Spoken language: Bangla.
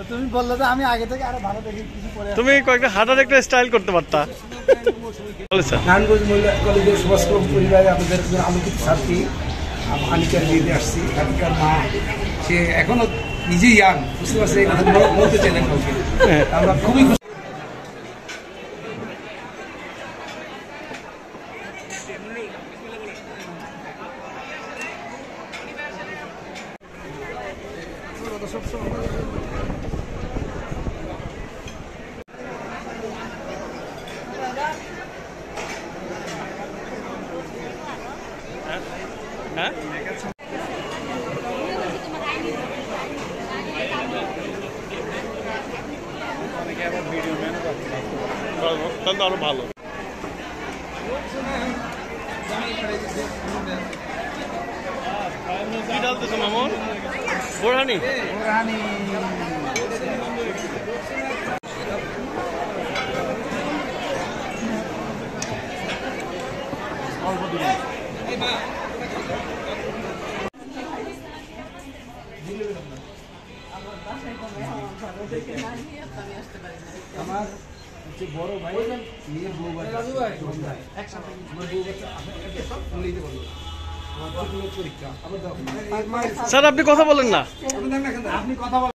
তুমি বললে তো আমি আগে থেকে আরো ভালো দেখি কিছু পরে। তুমি কয়েকটা হাঁটার একটা স্টাইল করতে পারতা। নারায়ণগঞ্জ মহিলা কলেজের সমাজকর্ম পরিবারে আমাদের আলোকিত ছাত্রী আনিকার বিয়ে আসছি। আনিকার মা সে এখনো নিজেই ইয়াং, বুঝতে পারছি, এই কথা বলতে চাইলেন কাউকে। আমরা খুবই খুশি। হ্যাঁ তাহলে আরো ভালো। কি ডালতেছো মামুন? বোরহানি আমার হচ্ছে বড় ভাই মেয়ের বউ বাচ্চা একসাথে আমার বউ বাচ্চা সব বলেই দেবো। আমার পরীক্ষা আবার স্যার আপনি কথা বলেন না। আপনি কথা বলেন।